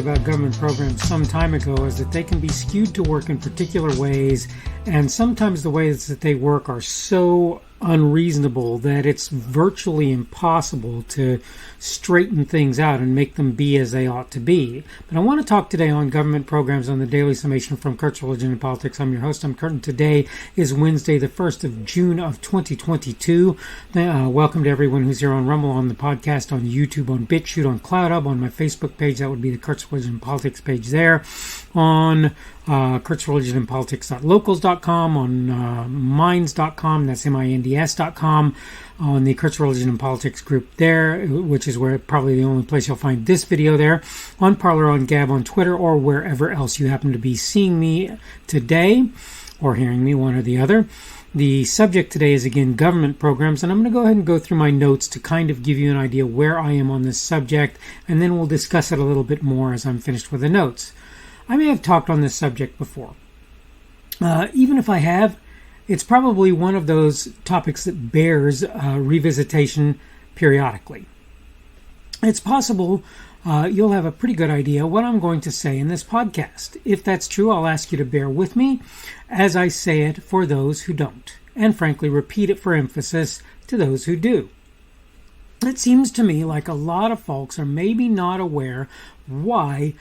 about government programs some time ago is that they can be skewed to work in particular ways, and sometimes the ways that they work are so unreasonable that it's virtually impossible to straighten things out and make them be as they ought to be. But I want to talk today on government programs on the Daily Summation from Kurt's Religion and Politics. I'm your host. I'm Kurt, and today is Wednesday, the 1st of June of 2022. Welcome to everyone who's here on Rumble, on the podcast, on YouTube, on BitChute, on CloudHub, on my Facebook page. That would be the Kurt's Religion and Politics page there. On Kurt's Religion and Politics.locals.com, on minds.com, that's minds.com, on the Kurt's Religion and Politics group there, which is where probably the only place you'll find this video there, on Parler, on Gab, on Twitter, or wherever else you happen to be seeing me today, or hearing me, one or the other. The subject today is, again, government programs, and I'm going to go ahead and go through my notes to kind of give you an idea where I am on this subject, and then we'll discuss it a little bit more as I'm finished with the notes. I may have talked on this subject before. Even if I have, it's probably one of those topics that bears revisitation periodically. It's possible you'll have a pretty good idea what I'm going to say in this podcast. If that's true, I'll ask you to bear with me as I say it for those who don't, and frankly repeat it for emphasis to those who do. It seems to me like a lot of folks are maybe not aware why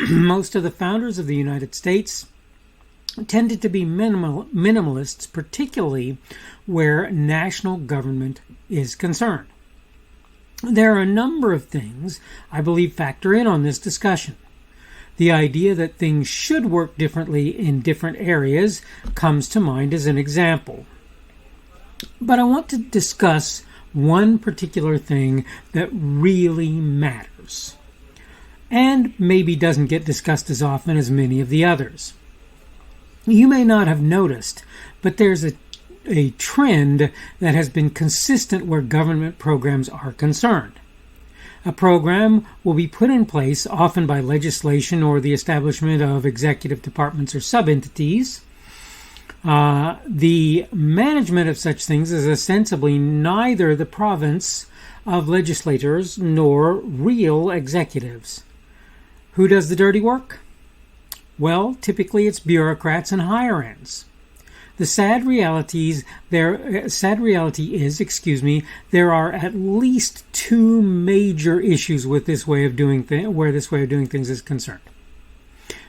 most of the founders of the United States tended to be minimalists, particularly where national government is concerned. There are a number of things I believe factor in on this discussion. The idea that things should work differently in different areas comes to mind as an example. But I want to discuss one particular thing that really matters, and maybe doesn't get discussed as often as many of the others. You may not have noticed, but there's a trend that has been consistent where government programs are concerned. A program will be put in place, often by legislation or the establishment of executive departments or sub-entities. The management of such things is ostensibly neither the province of legislators nor real executives. Who does the dirty work? Well, typically it's bureaucrats and higher-ends. The sad reality is there are at least two major issues with this way of doing where this way of doing things is concerned.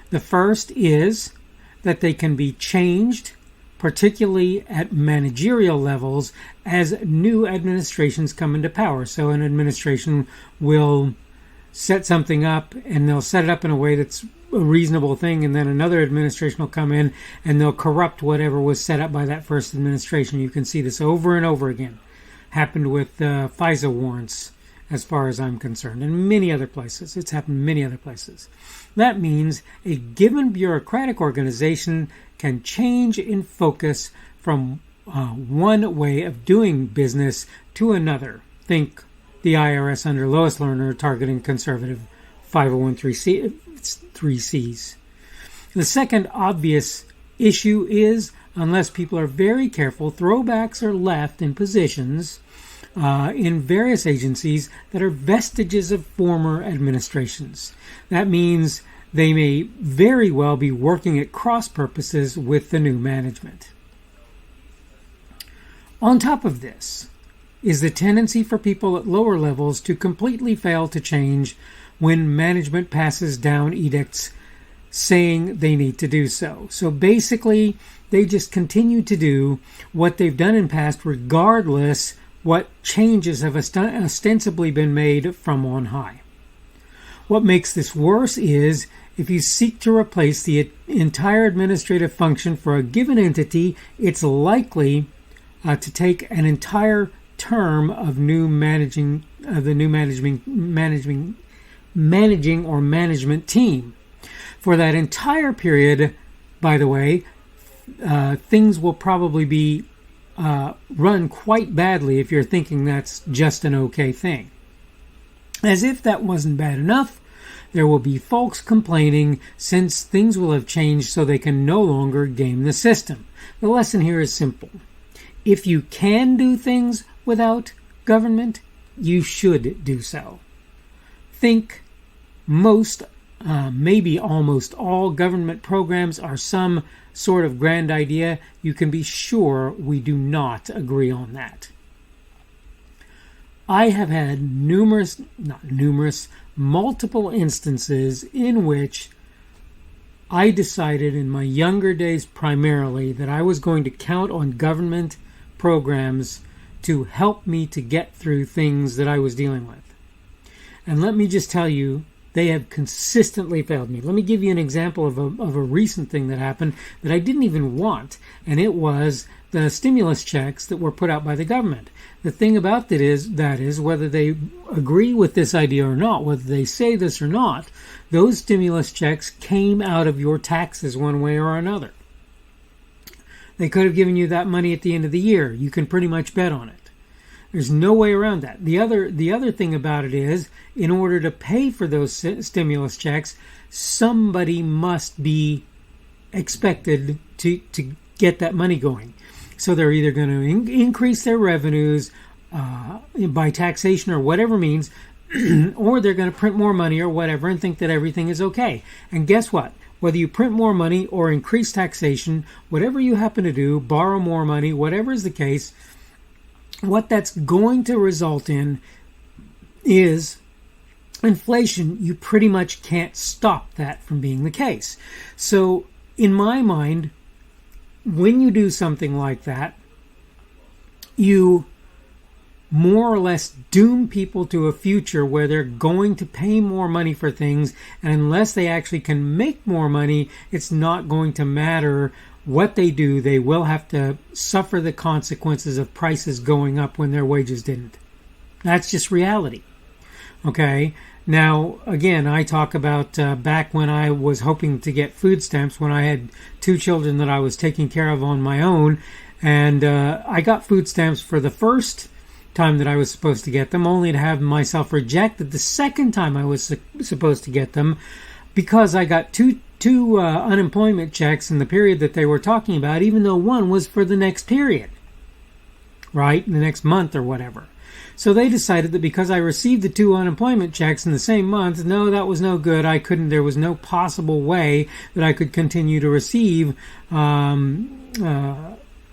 The first is that they can be changed, particularly at managerial levels, as new administrations come into power. So an administration will set something up, and they'll set it up in a way that's a reasonable thing, and then another administration will come in and they'll corrupt whatever was set up by that first administration. You can see this over and over again. Happened with FISA warrants, as far as I'm concerned, and many other places. It's happened many other places. That means a given bureaucratic organization can change in focus from one way of doing business to another. Think the IRS under Lois Lerner targeting conservative 501(c)(3)s. The second obvious issue is, unless people are very careful, throwbacks are left in positions in various agencies that are vestiges of former administrations. That means they may very well be working at cross purposes with the new management. On top of this is the tendency for people at lower levels to completely fail to change when management passes down edicts saying they need to do so. So basically, they just continue to do what they've done in past, regardless what changes have ostensibly been made from on high. What makes this worse is if you seek to replace the entire administrative function for a given entity, it's likely to take an entire term of the new managing or management team. For that entire period, by the way, things will probably be run quite badly if you're thinking that's just an okay thing. As if that wasn't bad enough, there will be folks complaining since things will have changed so they can no longer game the system. The lesson here is simple. If you can do things without government, you should do so. Think most maybe almost all government programs are some sort of grand idea, you can be sure we do not agree on that. I have had multiple instances in which I decided in my younger days primarily that I was going to count on government programs to help me to get through things that I was dealing with. And let me just tell you, they have consistently failed me. Let me give you an example of a recent thing that happened that I didn't even want, and it was the stimulus checks that were put out by the government. The thing about that is whether they agree with this idea or not, whether they say this or not, those stimulus checks came out of your taxes one way or another. They could have given you that money at the end of the year. You can pretty much bet on it. There's no way around that. The other thing about it is, in order to pay for those stimulus checks, somebody must be expected to get that money going. So they're either going to increase their revenues by taxation or whatever means, or they're going to print more money or whatever and think that everything is okay. And guess what? Whether you print more money or increase taxation, whatever you happen to do, borrow more money, whatever is the case, what that's going to result in is inflation. You pretty much can't stop that from being the case. So in my mind, when you do something like that, you more or less doom people to a future where they're going to pay more money for things, and unless they actually can make more money, it's not going to matter what they do. They will have to suffer the consequences of prices going up when their wages didn't. That's just reality. Okay? Now, again, I talk about back when I was hoping to get food stamps, when I had 2 children that I was taking care of on my own, and I got food stamps for the first time that I was supposed to get them, only to have myself rejected the second time I was supposed to get them, because I got two unemployment checks in the period that they were talking about, even though one was for the next period, right? The next month or whatever. So they decided that because I received the 2 unemployment checks in the same month, no, that was no good. There was no possible way that I could continue to receive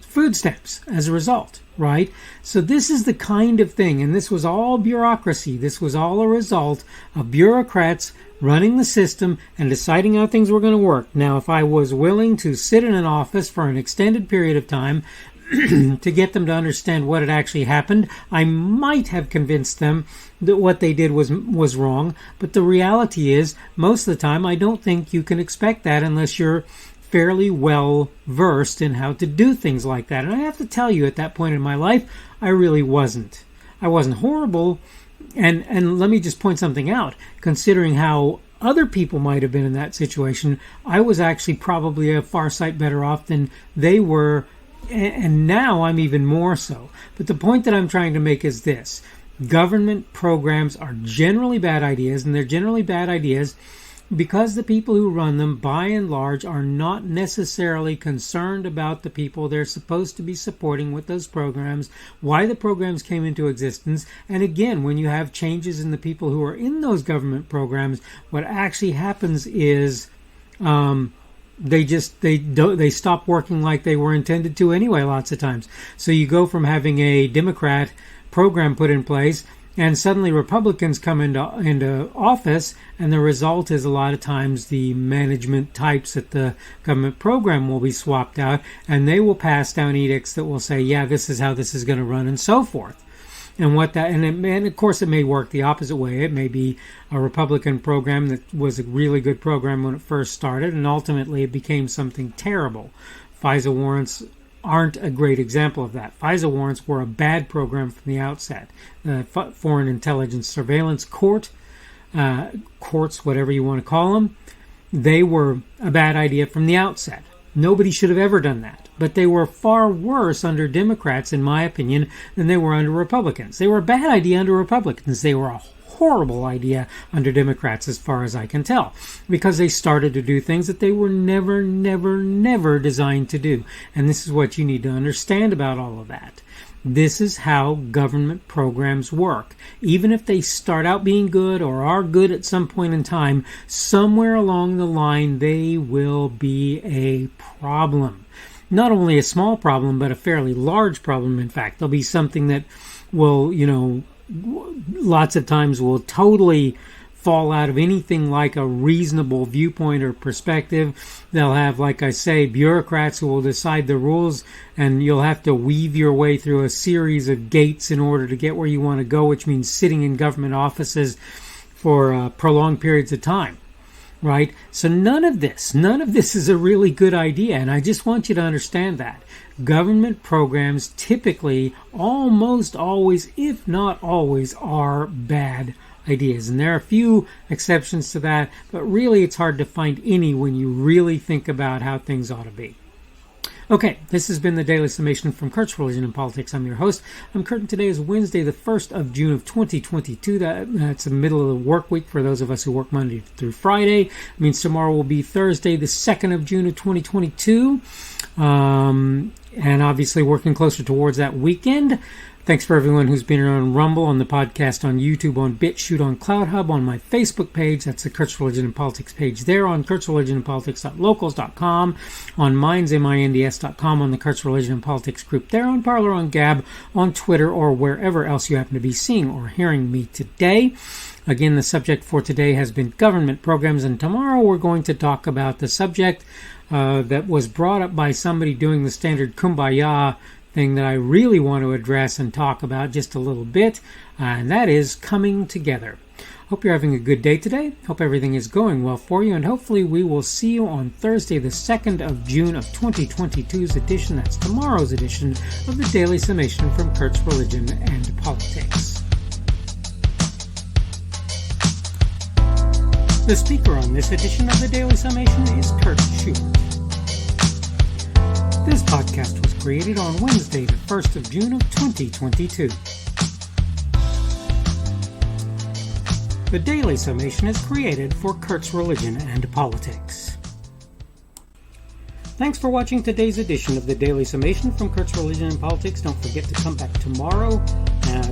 food stamps as a result, right? So this is the kind of thing, and this was all bureaucracy. This was all a result of bureaucrats running the system and deciding how things were going to work. Now, if I was willing to sit in an office for an extended period of time to get them to understand what had actually happened, I might have convinced them that what they did was wrong. But the reality is, most of the time, I don't think you can expect that unless you're fairly well versed in how to do things like that. And I have to tell you, at that point in my life, I really wasn't. I wasn't horrible. And let me just point something out. Considering how other people might have been in that situation, I was actually probably a far sight better off than they were. And now I'm even more so. But the point that I'm trying to make is this. Government programs are generally bad ideas, and they're generally bad ideas because the people who run them, by and large, are not necessarily concerned about the people they're supposed to be supporting with those programs, why the programs came into existence. And again, when you have changes in the people who are in those government programs, what actually happens is they stop working like they were intended to anyway lots of times. So you go from having a Democrat program put in place, and suddenly Republicans come into office, and the result is a lot of times the management types at the government program will be swapped out, and they will pass down edicts that will say, yeah, this is how this is going to run, and so forth. And of course it may work the opposite way. It may be a Republican program that was a really good program when it first started, and ultimately it became something terrible. FISA warrants aren't a great example of that. FISA warrants were a bad program from the outset. The Foreign Intelligence Surveillance Courts, whatever you want to call them, they were a bad idea from the outset. Nobody should have ever done that. But they were far worse under Democrats, in my opinion, than they were under Republicans. They were a bad idea under Republicans. They were a horrible idea under Democrats as far as I can tell, because they started to do things that they were never designed to do. And this is what you need to understand about all of that. This is how government programs work. Even if they start out being good or are good at some point in time, somewhere along the line they will be a problem. Not only a small problem, but a fairly large problem, in fact. There'll be something that will, lots of times will totally fall out of anything like a reasonable viewpoint or perspective. They'll have, like I say, bureaucrats who will decide the rules, and you'll have to weave your way through a series of gates in order to get where you want to go, which means sitting in government offices for prolonged periods of time. Right? So none of this is a really good idea, and I just want you to understand that. Government programs typically, almost always, if not always, are bad ideas. And there are a few exceptions to that, but really it's hard to find any when you really think about how things ought to be. Okay, this has been the Daily Summation from Kurt's Religion and Politics. I'm your host. I'm Kurt, and today is Wednesday, the 1st of June of 2022. That's the middle of the work week for those of us who work Monday through Friday. It means tomorrow will be Thursday, the 2nd of June of 2022. And obviously working closer towards that weekend. Thanks for everyone who's been here on Rumble, on the podcast, on YouTube, on BitChute, on CloudHub, on my Facebook page. That's the Kurt's Religion and Politics page there, on kurtzreligionandpolitics.locals.com, on minds.com, on the Kurt's Religion and Politics group there, on Parler, on Gab, on Twitter, or wherever else you happen to be seeing or hearing me today. Again, the subject for today has been government programs, and tomorrow we're going to talk about the subject that was brought up by somebody doing the standard kumbaya thing that I really want to address and talk about just a little bit, and that is coming together. Hope you're having a good day today. Hope everything is going well for you, and hopefully we will see you on Thursday, the 2nd of June of 2022's edition. That's tomorrow's edition of the Daily Summation from Kurt's Religion and Politics. The speaker on this edition of the Daily Summation is Kurt Schubert. This podcast was created on Wednesday, the 1st of June of 2022. The Daily Summation is created for Kurt's Religion and Politics. Thanks for watching today's edition of the Daily Summation from Kurt's Religion and Politics. Don't forget to come back tomorrow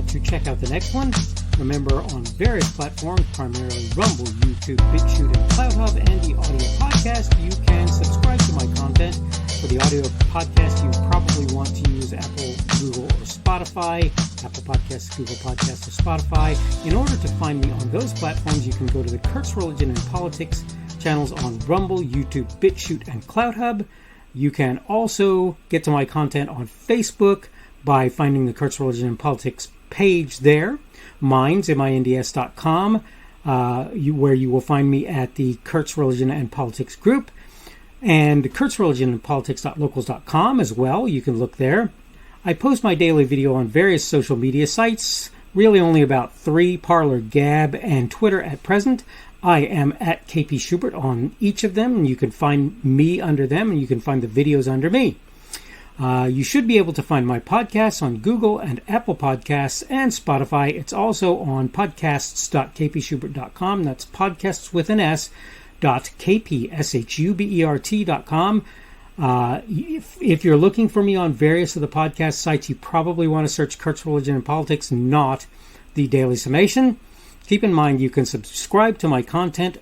to check out the next one. Remember, on various platforms, primarily Rumble, YouTube, BitChute, and CloudHub, and the audio podcast, you can subscribe to my content. For the audio podcast, you probably want to use Apple, Google, or Spotify. Apple Podcasts, Google Podcasts, or Spotify. In order to find me on those platforms, you can go to the Kurt's Religion and Politics channels on Rumble, YouTube, BitChute, and CloudHub. You can also get to my content on Facebook by finding the Kurt's Religion and Politics page there, minds.com, where you will find me at the Kurt's Religion and Politics group, and Kurt's Religion and Politics.locals.com as well. You can look there. I post my daily video on various social media sites, really only about 3, Parler, Gab, and Twitter at present. I am at KP Schubert on each of them, and you can find me under them, and you can find the videos under me. You should be able to find my podcasts on Google and Apple Podcasts and Spotify. It's also on podcasts.kpschubert.com. That's podcasts with an S, .kpschubert.com. If you're looking for me on various of the podcast sites, you probably want to search Kurt's Religion and Politics, not the Daily Summation. Keep in mind you can subscribe to my content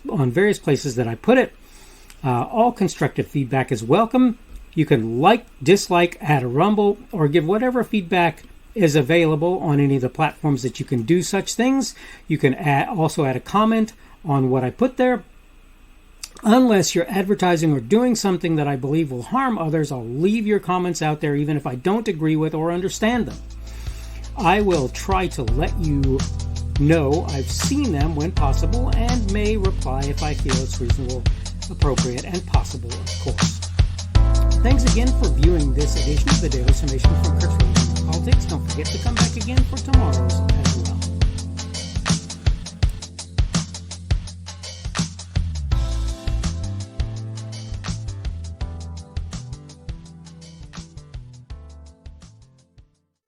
on various places that I put it. All constructive feedback is welcome. You can like, dislike, add a rumble, or give whatever feedback is available on any of the platforms that you can do such things. You can also add a comment on what I put there. Unless you're advertising or doing something that I believe will harm others, I'll leave your comments out there even if I don't agree with or understand them. I will try to let you know I've seen them when possible and may reply if I feel it's reasonable, appropriate, and possible, of course. Thanks again for viewing this edition of the Daily Summation from Kurt's Religion and Politics. Don't forget to come back again for tomorrow's as well.